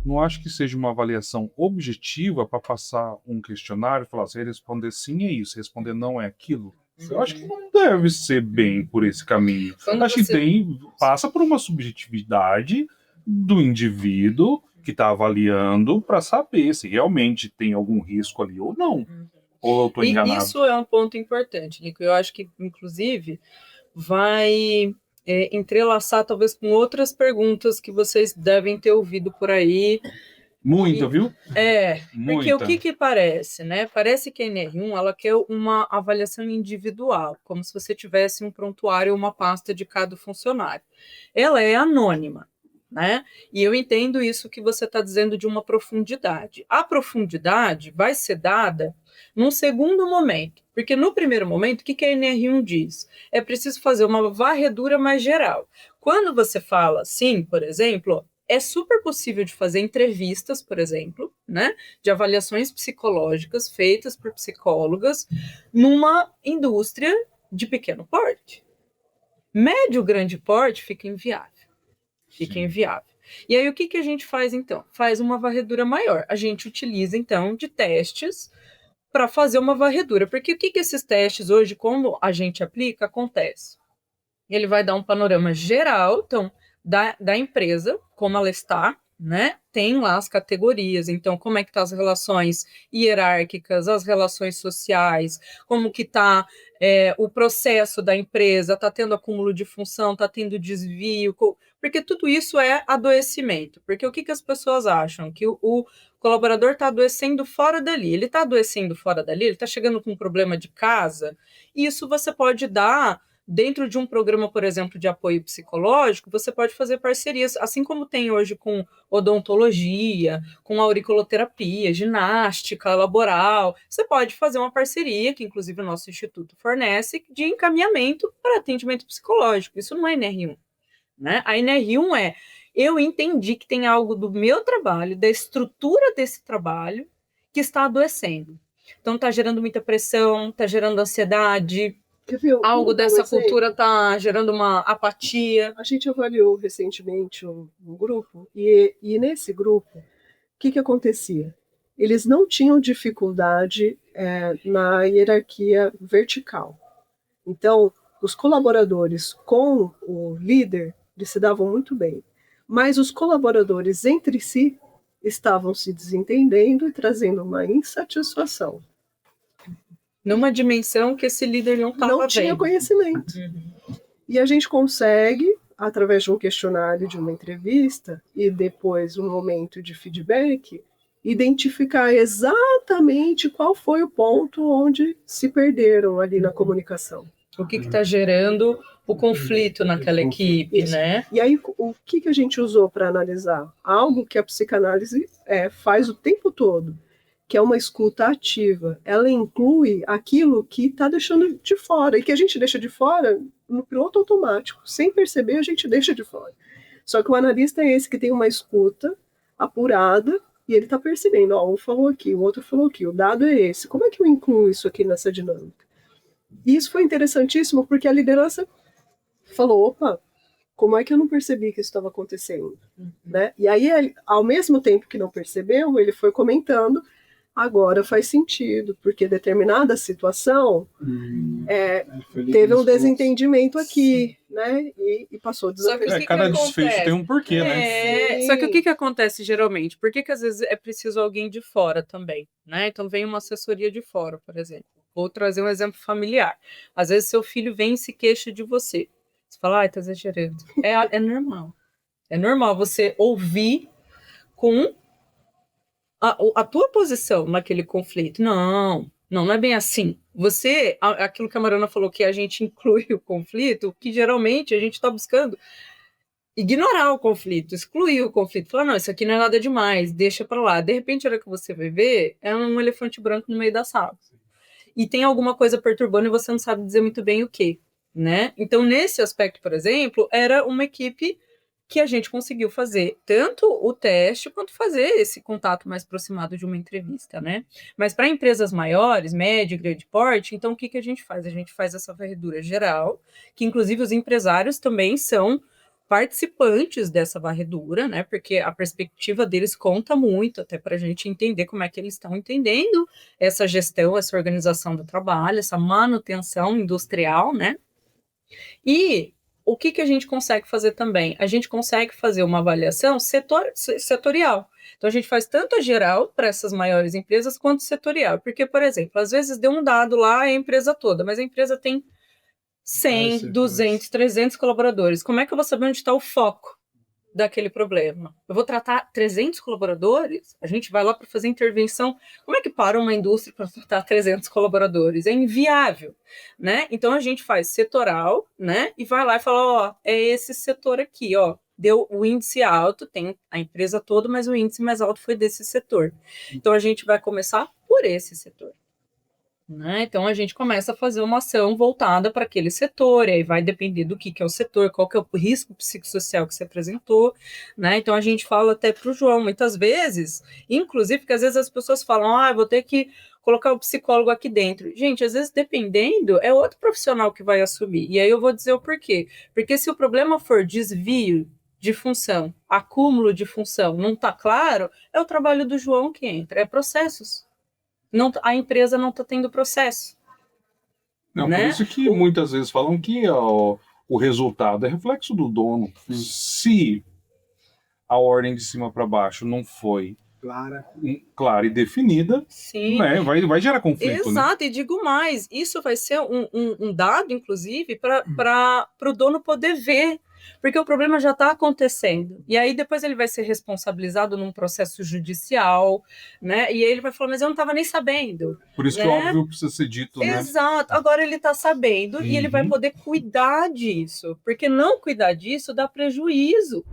não acho que seja uma avaliação objetiva para passar um questionário e falar, se responder sim é isso, se responder não é aquilo. Eu acho que não deve ser bem por esse caminho. Acho que passa por uma subjetividade do indivíduo que está avaliando para saber se realmente tem algum risco ali ou não. Ou eu estou enganado? Isso é um ponto importante, Nico. Eu acho que, inclusive, vai entrelaçar talvez com outras perguntas que vocês devem ter ouvido por aí. Muita, viu? Porque o que parece, né? Parece que a NR1 ela quer uma avaliação individual, como se você tivesse um prontuário ou uma pasta de cada funcionário. Ela é anônima, né? E eu entendo isso que você está dizendo de uma profundidade. A profundidade vai ser dada num segundo momento, porque no primeiro momento, o que a NR1 diz? É preciso fazer uma varredura mais geral. Quando você fala assim, por exemplo, é super possível de fazer entrevistas, por exemplo, né, de avaliações psicológicas feitas por psicólogas numa indústria de pequeno porte. Médio, grande porte fica inviável. Fica inviável. E aí o que a gente faz então? Faz uma varredura maior. A gente utiliza então de testes para fazer uma varredura. Porque o que esses testes hoje, como a gente aplica, acontece? Ele vai dar um panorama geral, então, da empresa, como ela está, né? Tem lá as categorias, então, como é que tá as relações hierárquicas, as relações sociais, como que tá o processo da empresa, tá tendo acúmulo de função, tá tendo desvio, porque tudo isso é adoecimento. Porque o que as pessoas acham? Que o colaborador está adoecendo fora dali. Ele está adoecendo fora dali, ele está chegando com um problema de casa, e isso você pode dar dentro de um programa, por exemplo, de apoio psicológico, você pode fazer parcerias, assim como tem hoje com odontologia, com auriculoterapia, ginástica laboral. Você pode fazer uma parceria, que inclusive o nosso instituto fornece, de encaminhamento para atendimento psicológico. Isso não é NR1. Né? A NR1 eu entendi que tem algo do meu trabalho, da estrutura desse trabalho, que está adoecendo. Então está gerando muita pressão, está gerando ansiedade, algo dessa cultura está gerando uma apatia. A gente avaliou recentemente um grupo, e nesse grupo, o que acontecia? Eles não tinham dificuldade na hierarquia vertical. Então, os colaboradores com o líder, eles se davam muito bem. Mas os colaboradores entre si estavam se desentendendo e trazendo uma insatisfação. Numa dimensão que esse líder não estava vendo. Não tinha conhecimento. E a gente consegue, através de um questionário, de uma entrevista, e depois um momento de feedback, identificar exatamente qual foi o ponto onde se perderam ali na comunicação. O que está gerando o conflito naquela equipe, Isso. Né? E aí, o que a gente usou para analisar? Algo que a psicanálise faz o tempo todo, que é uma escuta ativa. Ela inclui aquilo que está deixando de fora, e que a gente deixa de fora no piloto automático. Sem perceber, a gente deixa de fora. Só que o analista é esse que tem uma escuta apurada, e ele está percebendo, ó, um falou aqui, o outro falou aqui, o dado é esse. Como é que eu incluo isso aqui nessa dinâmica? E isso foi interessantíssimo, porque a liderança falou, opa, como é que eu não percebi que isso estava acontecendo? Né? E aí, ao mesmo tempo que não percebeu, ele foi comentando, agora faz sentido, porque determinada situação teve um desentendimento aqui, né? E passou desapercebido. Cada desfecho tem um porquê, né? Só que o que acontece geralmente? Por que às vezes é preciso alguém de fora também, né? Então vem uma assessoria de fora, por exemplo. Vou trazer um exemplo familiar. Às vezes seu filho vem e se queixa de você. Você fala, ai, tá exagerando. É normal. É normal você ouvir com a tua posição naquele conflito. Não é bem assim. Você, aquilo que a Mariana falou, que a gente inclui o conflito, que geralmente a gente está buscando ignorar o conflito, excluir o conflito, falar, não, isso aqui não é nada demais, deixa para lá. De repente, a hora que você vai ver, é um elefante branco no meio da sala. E tem alguma coisa perturbando e você não sabe dizer muito bem o que, né? Então, nesse aspecto, por exemplo, era uma equipe que a gente conseguiu fazer tanto o teste quanto fazer esse contato mais aproximado de uma entrevista, né? Mas para empresas maiores, médio e grande porte, então o que a gente faz? A gente faz essa varredura geral, que inclusive os empresários também são participantes dessa varredura, né? Porque a perspectiva deles conta muito, até para a gente entender como é que eles estão entendendo essa gestão, essa organização do trabalho, essa manutenção industrial, né? E o que a gente consegue fazer também? A gente consegue fazer uma avaliação setorial. Então, a gente faz tanto a geral para essas maiores empresas quanto setorial. Porque, por exemplo, às vezes deu um dado lá a empresa toda, mas a empresa tem 100, 200, 300 colaboradores. Como é que eu vou saber onde está o foco daquele problema? Eu vou tratar 300 colaboradores? A gente vai lá para fazer intervenção. Como é que para uma indústria para tratar 300 colaboradores? É inviável, né? Então, a gente faz setoral, né? E vai lá e fala, ó, é esse setor aqui, ó. Deu o índice alto, tem a empresa toda, mas o índice mais alto foi desse setor. Então, a gente vai começar por esse setor. Né? Então a gente começa a fazer uma ação voltada para aquele setor, e aí vai depender do que é o setor, qual que é o risco psicossocial que se apresentou, né? Então a gente fala até para o João, muitas vezes, inclusive, porque às vezes as pessoas falam, vou ter que colocar o psicólogo aqui dentro. Gente, às vezes dependendo, é outro profissional que vai assumir, e aí eu vou dizer o porquê. Porque se o problema for desvio de função, acúmulo de função, não está claro, é o trabalho do João que entra, é processos. Não, a empresa não está tendo processo. Não, né? Por isso que muitas vezes falam que o resultado é reflexo do dono. Se a ordem de cima para baixo não foi clara e definida, né, vai gerar conflito. Exato, né? E digo mais, isso vai ser um dado, inclusive, para o dono poder ver, porque o problema já está acontecendo. E aí depois ele vai ser responsabilizado num processo judicial, né? E aí ele vai falar, mas eu não estava nem sabendo. Por isso né? que o óbvio precisa ser dito, né? Exato, agora ele está sabendo e ele vai poder cuidar disso, porque não cuidar disso dá prejuízo.